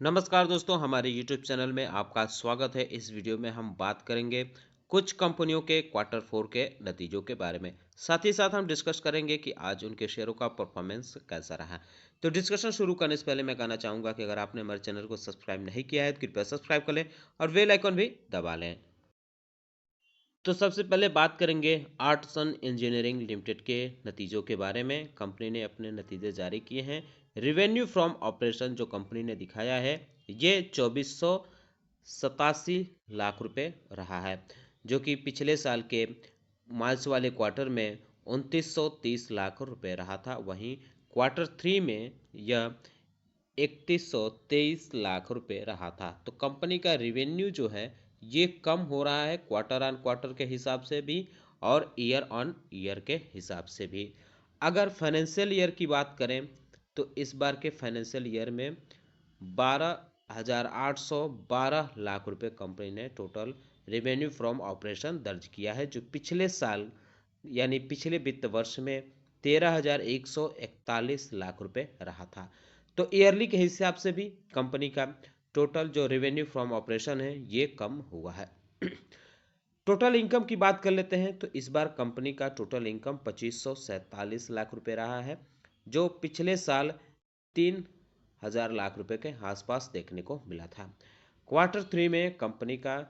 नमस्कार दोस्तों, हमारे YouTube चैनल में आपका स्वागत है। इस वीडियो में हम बात करेंगे कुछ कंपनियों के क्वार्टर फोर के नतीजों के बारे में। साथ ही साथ हम डिस्कस करेंगे कि आज उनके शेयरों का परफॉर्मेंस कैसा रहा। तो डिस्कशन शुरू करने से पहले मैं कहना चाहूँगा कि अगर आपने हमारे चैनल को सब्सक्राइब नहीं किया है तो कृपया सब्सक्राइब कर लें और बेल आइकन भी दबा लें। तो सबसे पहले बात करेंगे आर्टसन इंजीनियरिंग लिमिटेड के नतीजों के बारे में। कंपनी ने अपने नतीजे जारी किए हैं। रिवेन्यू फ्रॉम ऑपरेशन जो कंपनी ने दिखाया है ये 2487 लाख रुपए रहा है, जो कि पिछले साल के मार्च वाले क्वार्टर में 2930 लाख रुपए रहा था। वहीं क्वार्टर थ्री में यह 3123 लाख रुपए रहा था। तो कंपनी का रिवेन्यू जो है ये कम हो रहा है क्वार्टर ऑन क्वार्टर के हिसाब से भी और ईयर ऑन ईयर के हिसाब से भी। अगर फाइनेंशियल ईयर की बात करें तो इस बार के फाइनेंशियल ईयर में 12,812 लाख रुपए कंपनी ने टोटल रेवेन्यू फ्रॉम ऑपरेशन दर्ज किया है, जो पिछले साल यानी पिछले वित्त वर्ष में 13,141 लाख रुपए रहा था। तो ईयरली के हिसाब से भी कंपनी का टोटल जो रेवेन्यू फ्रॉम ऑपरेशन है ये कम हुआ है। टोटल इनकम की बात कर लेते हैं तो इस बार कंपनी का टोटल इनकम 2547 लाख रुपए रहा है, जो पिछले साल 3,000 लाख रुपए के आसपास देखने को मिला था। क्वार्टर थ्री में कंपनी का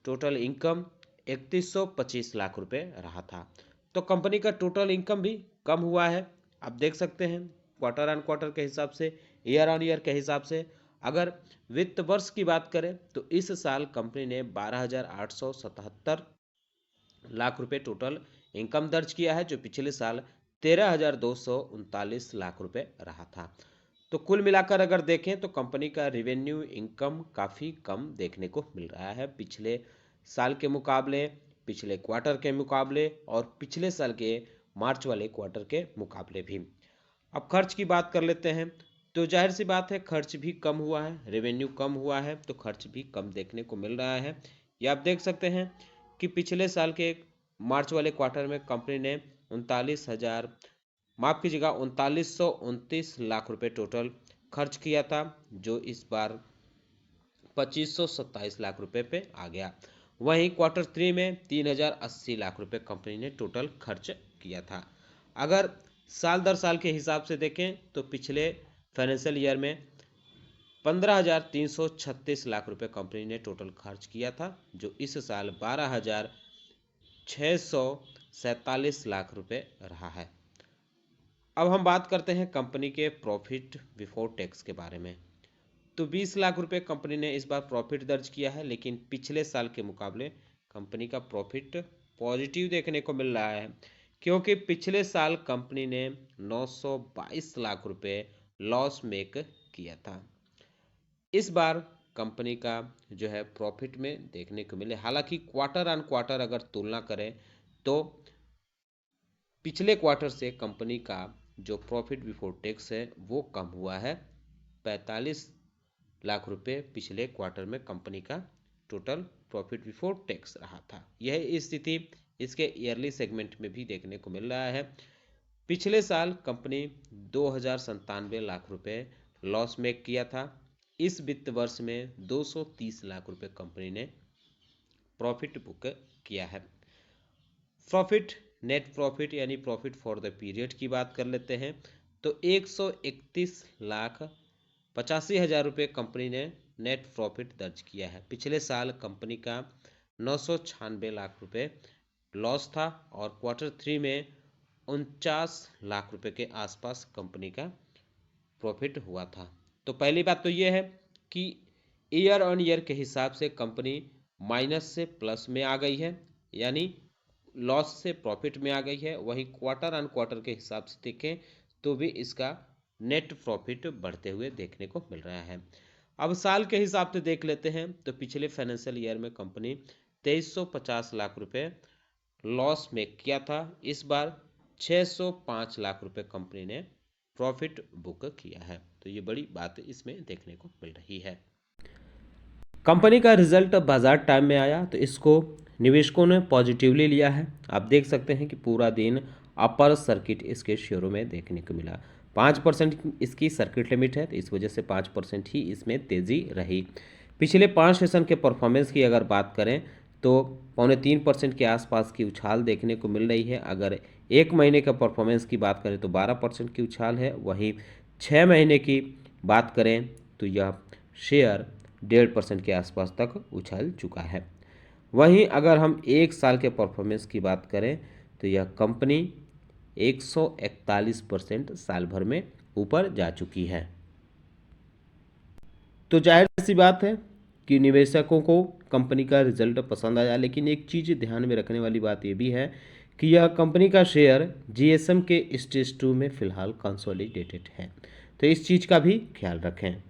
टोटल इनकम 3125 लाख रुपए रहा था। तो कंपनी का टोटल इनकम भी कम हुआ है। आप देख सकते हैं क्वार्टर ऑन क्वार्टर के हिसाब से, ईयर ऑन ईयर के हिसाब से। अगर वित्त वर्ष की बात करें तो इस साल कंपनी ने 12,877 लाख रुपए टोटल इनकम दर्ज किया है, जो पिछले साल 13,239 लाख रुपए रहा था। तो कुल मिलाकर अगर देखें तो कंपनी का रिवेन्यू इनकम काफ़ी कम देखने को मिल रहा है पिछले साल के मुकाबले, पिछले क्वार्टर के मुकाबले और पिछले साल के मार्च वाले क्वार्टर के मुकाबले भी। अब खर्च की बात कर लेते हैं तो जाहिर सी बात है खर्च भी कम हुआ है, रेवेन्यू कम हुआ है तो खर्च भी कम देखने को मिल रहा है। ये आप देख सकते हैं कि पिछले साल के मार्च वाले क्वार्टर में कंपनी ने 39,029 लाख रुपए टोटल खर्च किया था, जो इस बार 2527 लाख रुपए पे आ गया। वहीं क्वार्टर थ्री में 3,080 लाख रुपए कंपनी ने टोटल खर्च किया था। अगर साल दर साल के हिसाब से देखें तो पिछले फाइनेंशियल ईयर में 15,336 लाख रुपए कंपनी ने टोटल खर्च किया था, जो इस साल 12,647 रुपए रहा है। अब हम बात करते हैं कंपनी के प्रॉफिट बिफोर टैक्स के बारे में। तो 20 लाख रुपए कंपनी ने इस बार प्रॉफिट दर्ज किया है, लेकिन पिछले साल के मुकाबले कंपनी का प्रॉफिट पॉजिटिव देखने को मिल रहा है, क्योंकि पिछले साल कंपनी ने 922 लाख रुपए लॉस मेक किया था। इस बार कंपनी का जो है प्रॉफिट में देखने को मिले। हालांकि क्वार्टर ऑन क्वार्टर अगर तुलना करें तो पिछले क्वार्टर से कंपनी का जो प्रॉफिट बिफोर टैक्स है वो कम हुआ है। 45 लाख रुपए पिछले क्वार्टर में कंपनी का टोटल प्रॉफिट बिफोर टैक्स रहा था। यह स्थिति इसके ईयरली सेगमेंट में भी देखने को मिल रहा है। पिछले साल कंपनी 2,097 लाख रुपए लॉस मेक किया था। इस वित्त वर्ष में 230 लाख रुपए कंपनी ने प्रॉफिट बुक किया है। प्रॉफिट नेट प्रॉफिट यानी प्रॉफिट फॉर द पीरियड की बात कर लेते हैं तो 131,85,000 रुपये कंपनी ने नेट प्रॉफिट दर्ज किया है। पिछले साल कंपनी का 996 लाख रुपए लॉस था और क्वार्टर थ्री में 49 लाख रुपए के आसपास कंपनी का प्रॉफिट हुआ था। तो पहली बात तो ये है कि ईयर ऑन ईयर के हिसाब से कंपनी माइनस से प्लस में आ गई है, यानी लॉस से प्रॉफिट में आ गई है। वहीं क्वार्टर ऑन क्वार्टर के हिसाब से देखें तो भी इसका नेट प्रॉफिट बढ़ते हुए देखने को मिल रहा है। अब साल के हिसाब से देख लेते हैं तो पिछले फाइनेंशियल ईयर में कंपनी 2350 लाख रुपए लॉस मेक किया था। इस बार 605 लाख रुपए कंपनी ने प्रॉफिट बुक किया है। तो ये बड़ी बात इसमें देखने को मिल रही है। कंपनी का रिजल्ट बाजार टाइम में आया तो इसको निवेशकों ने पॉजिटिवली लिया है। आप देख सकते हैं कि पूरा दिन अपर सर्किट इसके शेयरों में देखने को मिला। 5% इसकी सर्किट लिमिट है, तो इस वजह से 5% ही इसमें तेज़ी रही। पिछले 5 सेशन के परफॉर्मेंस की अगर बात करें तो 2.25% के आसपास की उछाल देखने को मिल रही है। अगर 1 महीने का परफॉर्मेंस की बात करें तो 12% की उछाल है। वहीं 6 महीने की बात करें तो यह शेयर 1.5% के आसपास तक उछल चुका है। वहीं अगर हम 1 साल के परफॉर्मेंस की बात करें तो यह कंपनी 141% साल भर में ऊपर जा चुकी है। तो जाहिर सी बात है कि निवेशकों को कंपनी का रिजल्ट पसंद आया, लेकिन एक चीज़ ध्यान में रखने वाली बात यह भी है कि यह कंपनी का शेयर जीएसएम के स्टेज 2 में फिलहाल कंसोलिडेटेड है, तो इस चीज़ का भी ख्याल रखें।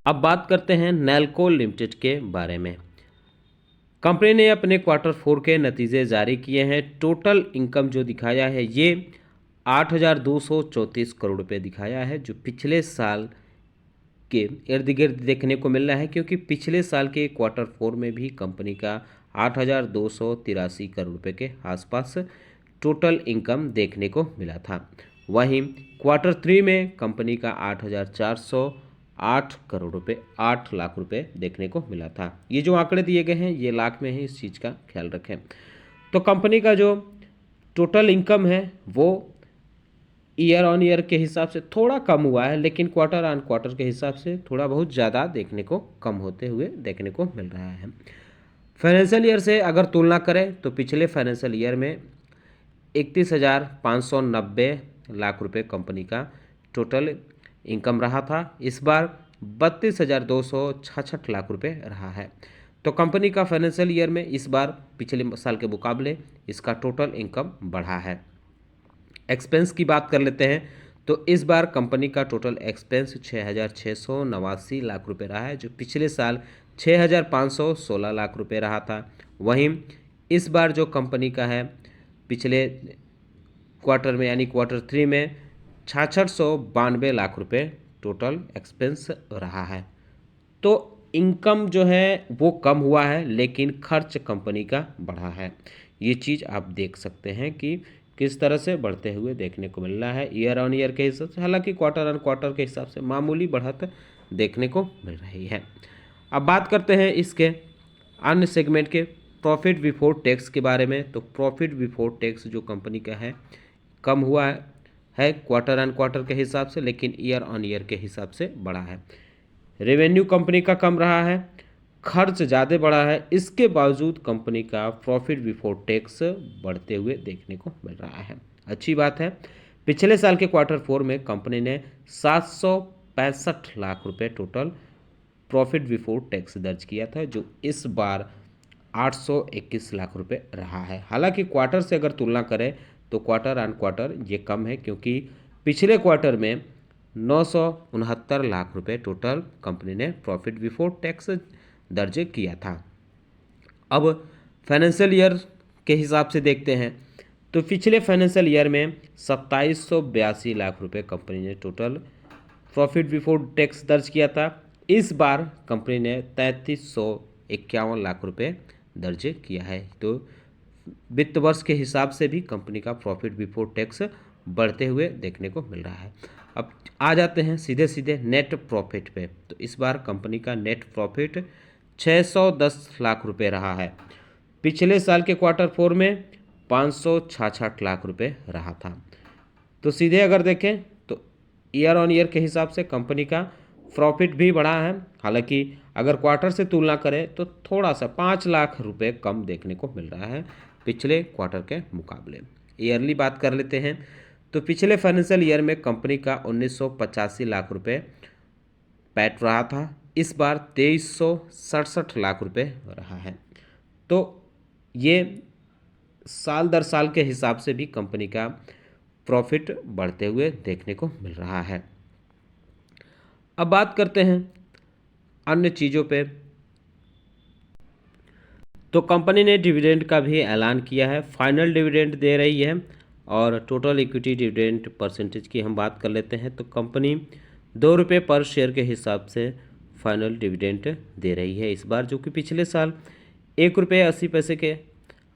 अब बात करते हैं नैल्को लिमिटेड के बारे में। कंपनी ने अपने Q4 के नतीजे जारी किए हैं। टोटल इनकम जो दिखाया है ये 8,234 करोड़ रुपये दिखाया है, जो पिछले साल के इर्द गिर्द देखने को मिल रहा है, क्योंकि पिछले साल के Q4 में भी कंपनी का 8,283 करोड़ रुपये के आसपास टोटल इनकम देखने को मिला था। वहीं Q3 में कंपनी का 8,408 करोड़ रुपये, 8 लाख रुपए देखने को मिला था। ये जो आंकड़े दिए गए हैं ये लाख में है, इस चीज़ का ख्याल रखें। तो कंपनी का जो टोटल इनकम है वो ईयर ऑन ईयर के हिसाब से थोड़ा कम हुआ है, लेकिन क्वार्टर ऑन क्वार्टर के हिसाब से थोड़ा बहुत ज़्यादा देखने को कम होते हुए देखने को मिल रहा है। फाइनेंशियल ईयर से अगर तुलना करें तो पिछले फाइनेंशियल ईयर में 31,590 लाख रुपए कंपनी का टोटल इनकम रहा था। इस बार 32,266 लाख रुपए रहा है। तो कंपनी का फाइनेंशियल ईयर में इस बार पिछले साल के मुकाबले इसका टोटल इनकम बढ़ा है। एक्सपेंस की बात कर लेते हैं तो इस बार कंपनी का टोटल एक्सपेंस 6,689 लाख रुपए रहा है, जो पिछले साल 6,516 लाख रुपए रहा था। वहीं इस बार जो कंपनी का है पिछले क्वार्टर में यानी Q3 में 6,692 लाख रुपए टोटल एक्सपेंस रहा है। तो इनकम जो है वो कम हुआ है, लेकिन खर्च कंपनी का बढ़ा है। ये चीज़ आप देख सकते हैं कि किस तरह से बढ़ते हुए देखने को मिल रहा है ईयर ऑन ईयर के हिसाब से। हालांकि क्वार्टर ऑन क्वार्टर के हिसाब से मामूली बढ़त देखने को मिल रही है। अब बात करते हैं इसके अन्य सेगमेंट के प्रॉफिट बिफोर टैक्स के बारे में। तो प्रॉफिट बिफोर टैक्स जो कंपनी का है कम हुआ है क्वार्टर ऑन क्वार्टर के हिसाब से, लेकिन ईयर ऑन ईयर के हिसाब से बढ़ा है। रेवेन्यू कंपनी का कम रहा है, खर्च ज़्यादा बढ़ा है, इसके बावजूद कंपनी का प्रॉफिट बिफोर टैक्स बढ़ते हुए देखने को मिल रहा है। अच्छी बात है। पिछले साल के Q4 में कंपनी ने 765 लाख रुपए टोटल प्रॉफिट बिफोर टैक्स दर्ज किया था, जो इस बार 821 लाख रुपए रहा है। हालांकि क्वार्टर से अगर तुलना करें तो क्वार्टर ऑन क्वार्टर ये कम है, क्योंकि पिछले क्वार्टर में 969 लाख रुपए टोटल कंपनी ने प्रॉफिट बिफोर टैक्स दर्ज किया था। अब फाइनेंशियल ईयर के हिसाब से देखते हैं तो पिछले फाइनेंशियल ईयर में 2782 लाख रुपए कंपनी ने टोटल प्रॉफिट बिफोर टैक्स दर्ज किया था। इस बार कंपनी ने 3351 लाख रुपए दर्ज किया है। तो वित्त वर्ष के हिसाब से भी कंपनी का प्रॉफिट बिफोर टैक्स बढ़ते हुए देखने को मिल रहा है। अब आ जाते हैं सीधे सीधे नेट प्रॉफिट पे। तो इस बार कंपनी का नेट प्रॉफिट 610 लाख रुपए रहा है। पिछले साल के Q4 में 566 लाख रुपए रहा था। तो सीधे अगर देखें तो ईयर ऑन ईयर के हिसाब से कंपनी का प्रॉफिट भी बढ़ा है। हालांकि अगर क्वार्टर से तुलना करें तो थोड़ा सा 5 लाख रुपए कम देखने को मिल रहा है पिछले क्वार्टर के मुकाबले। ईयरली बात कर लेते हैं तो पिछले फाइनेंशियल ईयर में कंपनी का 1985 लाख रुपए पैट रहा था। इस बार 2367 लाख रुपए रहा है। तो ये साल दर साल के हिसाब से भी कंपनी का प्रॉफिट बढ़ते हुए देखने को मिल रहा है। अब बात करते हैं अन्य चीज़ों पे। तो कंपनी ने डिविडेंड का भी ऐलान किया है, फाइनल डिविडेंड दे रही है। और टोटल इक्विटी डिविडेंड परसेंटेज की हम बात कर लेते हैं तो कंपनी 2 रुपये पर शेयर के हिसाब से फाइनल डिविडेंड दे रही है इस बार, जो कि पिछले साल 1 रुपये 80 पैसे के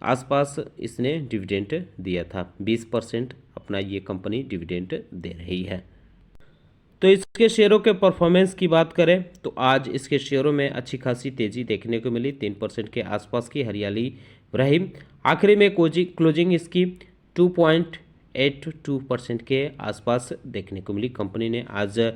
आसपास इसने डिविडेंड दिया था। 20% अपना ये कंपनी डिविडेंड दे रही है। तो इसके शेयरों के परफॉर्मेंस की बात करें तो आज इसके शेयरों में अच्छी खासी तेज़ी देखने को मिली। 3% के आसपास की हरियाली रही। आखिरी में क्लोजिंग इसकी 2.82% के आसपास देखने को मिली। कंपनी ने आज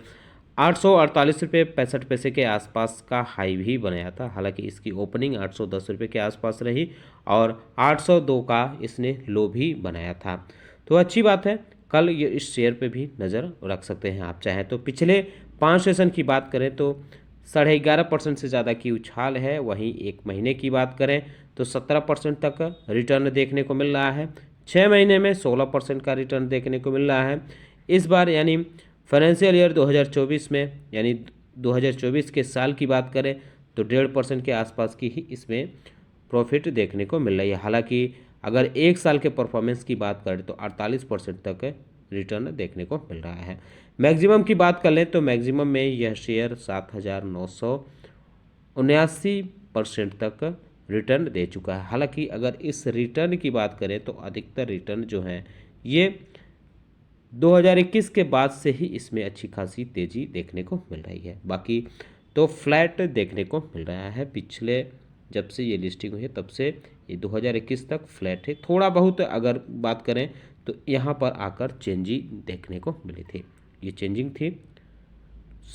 848 रुपये 65 पैसे के आसपास का हाई भी बनाया था। हालांकि इसकी ओपनिंग 810 रुपये के आसपास रही और 802 का इसने लो भी बनाया था। तो अच्छी बात है, कल ये इस शेयर पे भी नज़र रख सकते हैं आप चाहें तो। पिछले 5 सेशन की बात करें तो 11.5% से ज़्यादा की उछाल है। वहीं एक महीने की बात करें तो 17% तक रिटर्न देखने को मिल रहा है। 6 महीने में 16% का रिटर्न देखने को मिल रहा है। इस बार यानी फाइनेंशियल ईयर 2024 में, यानी 2024 के साल की बात करें तो 1.5% के आसपास की ही इसमें प्रॉफिट देखने को मिल रही है। हालांकि अगर एक साल के परफॉर्मेंस की बात करें तो 48% तक रिटर्न देखने को मिल रहा है। मैक्सिमम की बात कर लें तो मैक्सिमम में यह शेयर 7,979% तक रिटर्न दे चुका है। हालांकि अगर इस रिटर्न की बात करें तो अधिकतर रिटर्न जो है ये 2021 के बाद से ही इसमें अच्छी खासी तेज़ी देखने को मिल रही है। बाकी तो फ्लैट देखने को मिल रहा है। पिछले जब से ये लिस्टिंग हुई है तब से ये 2021 तक फ्लैट है। थोड़ा बहुत अगर बात करें तो यहाँ पर आकर चेंजिंग देखने को मिली थी। ये चेंजिंग थी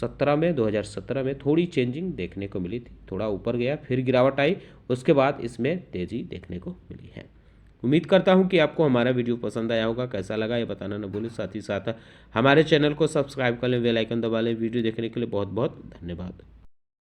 2017 में थोड़ी चेंजिंग देखने को मिली थी। थोड़ा ऊपर गया, फिर गिरावट आई, उसके बाद इसमें तेज़ी देखने को मिली है। उम्मीद करता हूँ कि आपको हमारा वीडियो पसंद आया होगा। कैसा लगा ये बताना न भूलें। साथ ही साथ हमारे चैनल को सब्सक्राइब कर लें, बेल आइकन दबा लें। वीडियो देखने के लिए बहुत बहुत धन्यवाद।